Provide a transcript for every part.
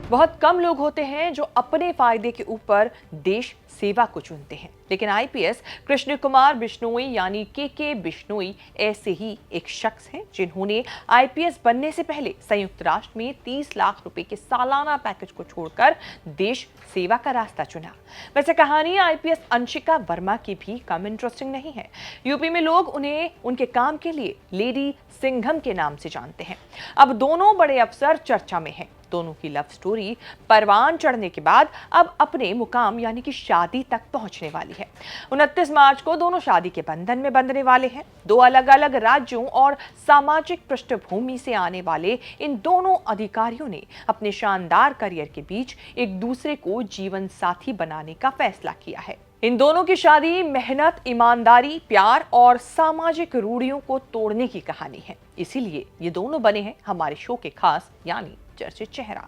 बहुत कम लोग होते हैं जो अपने फायदे के ऊपर देश सेवा को चुनते हैं, लेकिन आईपीएस कृष्ण कुमार बिश्नोई यानी के बिश्नोई ऐसे ही एक शख्स हैं जिन्होंने आईपीएस बनने से पहले संयुक्त राष्ट्र में 30 लाख रुपए के सालाना पैकेज को छोड़कर देश सेवा का रास्ता चुना। वैसे कहानी आईपीएस अंशिका वर्मा की भी कम इंटरेस्टिंग नहीं है। यूपी में लोग उन्हें उनके काम के लिए लेडी सिंघम के नाम से जानते हैं। अब दोनों बड़े अफसर चर्चा में हैं। दोनों की लव स्टोरी परवान चढ़ने के बाद अब अपने मुकाम यानी कि शादी तक पहुंचने वाली है। 29 मार्च को दोनों शादी के बंधन में बंधने वाले हैं। दो अलग अलग राज्यों और सामाजिक पृष्ठभूमि से आने वाले इन दोनों अधिकारियों ने अपने शानदार करियर के बीच एक दूसरे को जीवन साथी बनाने का फैसला किया है। इन दोनों की शादी मेहनत, ईमानदारी, प्यार और सामाजिक रूढ़ियों को तोड़ने की कहानी है। इसीलिए ये दोनों बने हैं हमारे शो के खास यानी चर्चित चेहरा।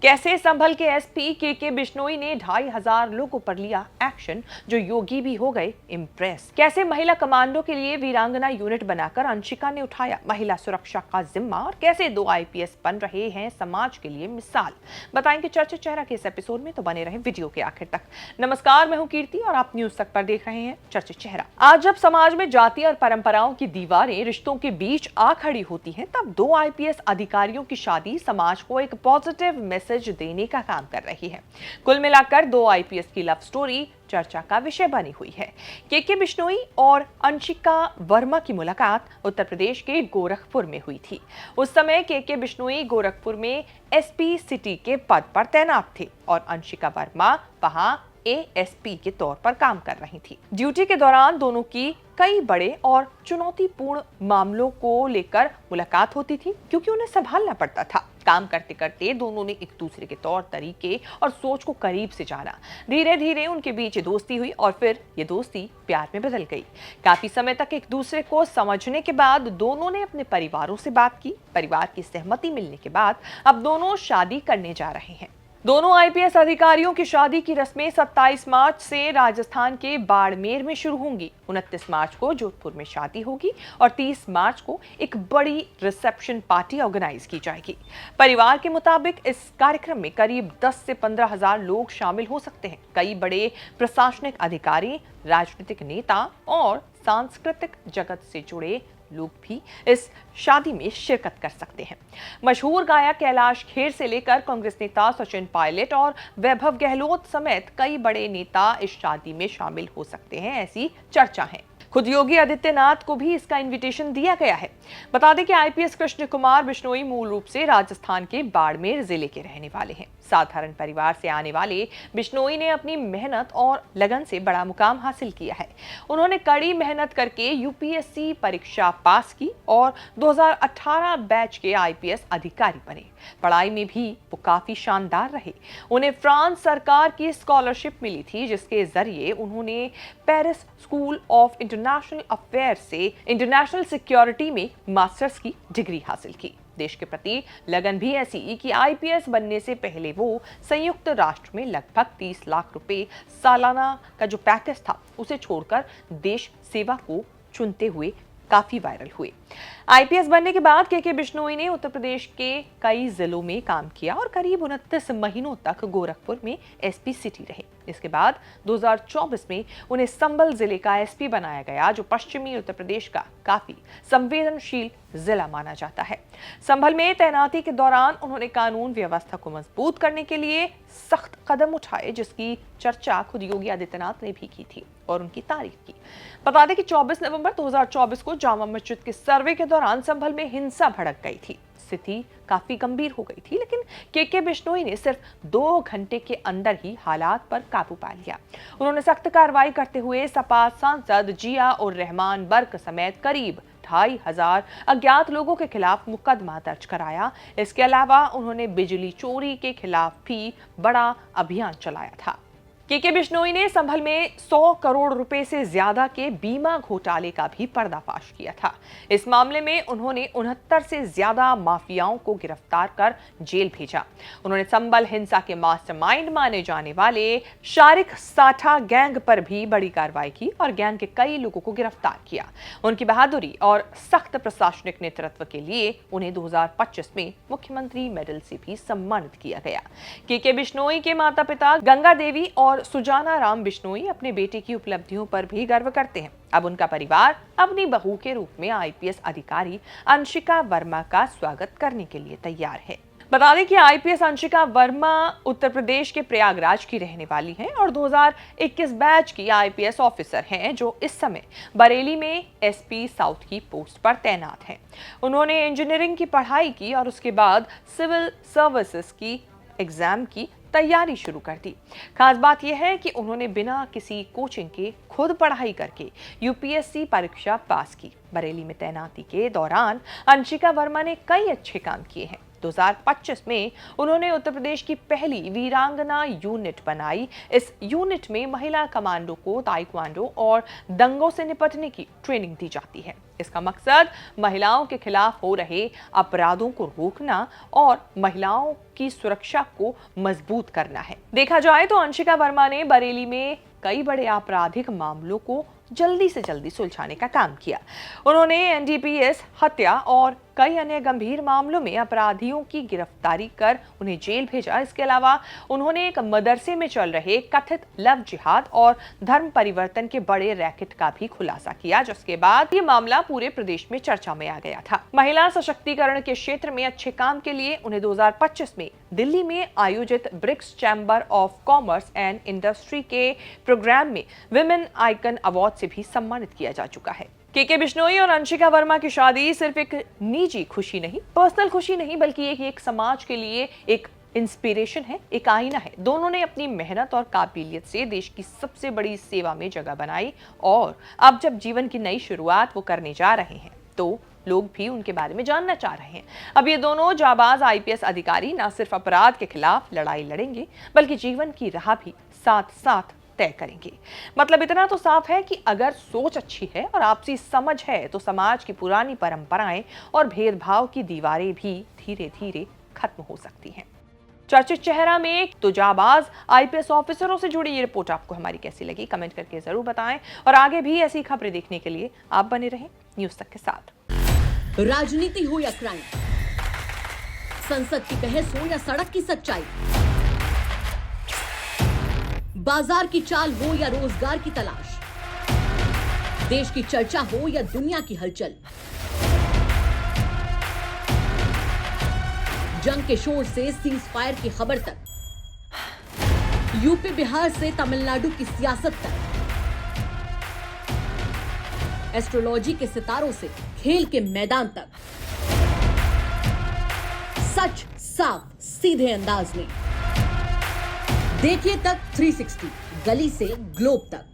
कैसे संभल के एसपी के बिश्नोई ने 2,500 लोगों पर लिया एक्शन जो योगी भी हो गए इम्प्रेस। कैसे महिला कमांडो के लिए वीरांगना यूनिट बनाकर अंशिका ने उठाया महिला सुरक्षा का जिम्मा और कैसे दो आईपीएस बन रहे हैं समाज के लिए मिसाल, बताएंगे चर्चित चेहरा के इस एपिसोड में, तो बने रहे वीडियो के आखिर तक। नमस्कार, मैं हूं कीर्ति और आप न्यूज तक पर देख रहे हैं चर्चित चेहरा। आज जब समाज में जाति और परंपराओं की दीवारें रिश्तों के बीच आ खड़ी होती हैं, तब दो आईपीएस अधिकारियों की शादी समाज को एक पॉजिटिव मैसेज देने का काम कर रही है। कुल मिलाकर दो आईपीएस की लव स्टोरी चर्चा का विषय बनी हुई है। के बिश्नोई और अंशिका वर्मा की मुलाकात उत्तर प्रदेश के गोरखपुर में हुई थी। उस समय के बिश्नोई गोरखपुर में एसपी सिटी के पद पर तैनात थे और अंशिका वर्मा वहां एएसपी के तौर पर काम कर रही थी। ड्यूटी के दौरान दोनों की कई बड़े और चुनौतीपूर्ण मामलों को लेकर मुलाकात होती थी, क्योंकि उन्हें संभालना पड़ता था। काम करते करते दोनों ने एक दूसरे के तौर तरीके और सोच को करीब से जाना। धीरे धीरे उनके बीच दोस्ती हुई और फिर ये दोस्ती प्यार में बदल गई। काफी समय तक एक दूसरे को समझने के बाद दोनों ने अपने परिवारों से बात की। परिवार की सहमति मिलने के बाद अब दोनों शादी करने जा रहे हैं। दोनों आईपीएस अधिकारियों की शादी की रस्में 27 मार्च से राजस्थान के बाड़मेर में शुरू होंगी। 29 मार्च को जोधपुर में शादी होगी और 30 मार्च को एक बड़ी रिसेप्शन पार्टी ऑर्गेनाइज की जाएगी। परिवार के मुताबिक इस कार्यक्रम में करीब 10 से 15,000 लोग शामिल हो सकते हैं। कई बड़े प्रशासनिक अधिकारी, राजनीतिक नेता और सांस्कृतिक जगत से जुड़े लोग भी इस शादी में शिरकत कर सकते हैं। मशहूर गायक कैलाश खेर से लेकर कांग्रेस नेता सचिन पायलट और वैभव गहलोत समेत कई बड़े नेता इस शादी में शामिल हो सकते हैं, ऐसी चर्चा है। खुद योगी आदित्यनाथ को भी इसका इनविटेशन दिया गया है। बता दें कि आईपीएस कृष्ण कुमार बिश्नोई मूल रूप से राजस्थान के बाड़मेर जिले के रहने वाले हैं। साधारण परिवार से आने वाले बिश्नोई ने अपनी मेहनत और लगन से बड़ा मुकाम हासिल किया है। उन्होंने कड़ी मेहनत करके यूपीएससी परीक्षा पास की और 2018 बैच के आईपीएस अधिकारी बने। पढ़ाई में भी वो काफी शानदार रहे। उन्हें फ्रांस सरकार की स्कॉलरशिप मिली थी, जिसके जरिए उन्होंने Paris school of international affairs से इंटरनेशनल सिक्योरिटी में मास्टर्स की डिग्री हासिल की। देश के प्रति लगन भी ऐसी कि आईपीएस बनने से पहले वो संयुक्त राष्ट्र में लगभग 30 लाख रुपए सालाना का जो पैकेज था उसे छोड़कर देश सेवा को चुनते हुए काफी वायरल हुए। आईपीएस बनने के बाद के बिश्नोई ने उत्तर प्रदेश के कई जिलों में काम किया और करीब 29 महीनों तक गोरखपुर में एसपी सिटी रहे। इसके बाद 2024 में उन्हें संभल जिले का एसपी बनाया गया, जो पश्चिमी उत्तर प्रदेश का काफी संवेदनशील जिला माना जाता है। संभल में तैनाती के दौरान उन्होंने कानून व्यवस्था को मजबूत करने के लिए सख्त कदम उठाए, जिसकी चर्चा खुद योगी आदित्यनाथ ने भी की थी और उनकी तारीफ की। बता दें कि 24 नवंबर 2024 को जामा मस्जिद के सर्वे के दौरान संभल में हिंसा भड़क गई थी। स्थिति काफी गंभीर हो गई थी, लेकिन के बिश्नोई ने सिर्फ 2 घंटे के अंदर ही हालात पर काबू पा लिया। उन्होंने सख्त कार्रवाई करते हुए सपा सांसद जिया और रहमान बर्क समेत करीब 2,500 अज्ञात लोगों के खिलाफ मुकदमा दर्ज कराया। इसके अलावा उन्होंने बिजली चोरी के खिलाफ भी बड़ा अभियान चलाया था। केके बिश्नोई ने संभल में 100 करोड़ रुपए से ज्यादा के बीमा घोटाले का भी पर्दाफाश किया था। इस मामले में उन्होंने 69 से ज्यादा माफियाओं को गिरफ्तार कर जेल भेजा। उन्होंने संभल हिंसा के मास्टरमाइंड माने जाने वाले शारिक साठा गैंग पर भी बड़ी कार्रवाई की और गैंग के कई लोगों को गिरफ्तार किया। उनकी बहादुरी और सख्त प्रशासनिक नेतृत्व के लिए उन्हें 2025 में मुख्यमंत्री मेडल से भी सम्मानित किया गया। केके बिश्नोई के माता पिता गंगा देवी और सुजाना राम बिश्नोई अपने बेटे की उपलब्धियों पर भी गर्व करते हैं। अब उनका परिवार अपनी बहू के रूप में आईपीएस अधिकारी अंशिका वर्मा का स्वागत करने के लिए तैयार है। बता दें कि आईपीएस अंशिका वर्मा उत्तर प्रदेश के प्रयागराज की रहने वाली हैं और 2021 बैच की आईपीएस ऑफिसर हैं जो इस समय बरेली में एसपी साउथ की पोस्ट पर तैनात हैं। उन्होंने इंजीनियरिंग की पढ़ाई की और उसके बाद सिविल सर्विसेज की एग्जाम की तैयारी शुरू कर दी। खास बात यह है कि उन्होंने बिना किसी कोचिंग के खुद पढ़ाई करके यूपीएससी परीक्षा पास की। बरेली में तैनाती के दौरान अंशिका वर्मा ने कई अच्छे काम किए हैं। 2025 में उन्होंने उत्तर प्रदेश की पहली वीरांगना यूनिट बनाई। इस यूनिट में महिला कमांडो को ताइक्वांडो और दंगों से निपटने की ट्रेनिंग दी जाती है। इसका मकसद महिलाओं के खिलाफ हो रहे अपराधों को रोकना और महिलाओं की सुरक्षा को मजबूत करना है। देखा जाए तो अंशिका वर्मा ने बरेली में कई बड़े आपराधिक मामलों को जल्दी से जल्दी सुलझाने का काम किया। उन्होंने एनडीपीएस, हत्या और कई अन्य गंभीर मामलों में अपराधियों की गिरफ्तारी कर उन्हें जेल भेजा। इसके अलावा उन्होंने एक मदरसे में चल रहे कथित लव जिहाद और धर्म परिवर्तन के बड़े रैकेट का भी खुलासा किया, जिसके बाद ये मामला पूरे प्रदेश में चर्चा में आ गया था। महिला सशक्तिकरण के क्षेत्र में अच्छे काम के लिए उन्हें 2025 में दिल्ली में आयोजित BRICS chamber of commerce and industry के प्रोग्राम में विमेन आइकन अवार्ड से भी सम्मानित किया जा चुका है। केके बिश्नोई और अंशिका वर्मा की शादी सिर्फ एक निजी खुशी नहीं, पर्सनल खुशी नहीं, बल्कि एक समाज के लिए एक इंस्पिरेशन है, एक आईना है। दोनों ने अपनी मेहनत और काबिलियत से देश की सबसे बड़ी सेवा में जगह बनाई और अब जब जीवन की नई शुरुआत वो करने जा रहे हैं तो लोग भी उनके बारे में जानना चाह रहे हैं। अब ये दोनों जाबाज आईपीएस अधिकारी न सिर्फ अपराध के खिलाफ लड़ाई लड़ेंगे बल्कि जीवन की राह भी साथ साथ तय करेंगे। मतलब इतना तो साफ है कि अगर सोच अच्छी है और आपसी समझ है तो समाज की पुरानी परंपराएं और भेदभाव की दीवारें भी धीरे धीरे खत्म हो सकती हैं। चर्चित चेहरा में तो जाबाज आईपीएस ऑफिसरों से जुड़ी ये रिपोर्ट आपको हमारी कैसी लगी, कमेंट करके जरूर बताएं और आगे भी ऐसी खबरें देखने के लिए आप बने रहें न्यूज तक के साथ। राजनीति हो या क्राइम, संसद की बहस हो या सड़क की सच्चाई, बाजार की चाल हो या रोजगार की तलाश, देश की चर्चा हो या दुनिया की हलचल, जंग के शोर से सीज फायर की खबर तक, यूपी बिहार से तमिलनाडु की सियासत तक, एस्ट्रोलॉजी के सितारों से खेल के मैदान तक, सच साफ सीधे अंदाज में देखिए तक 360, गली से ग्लोब तक।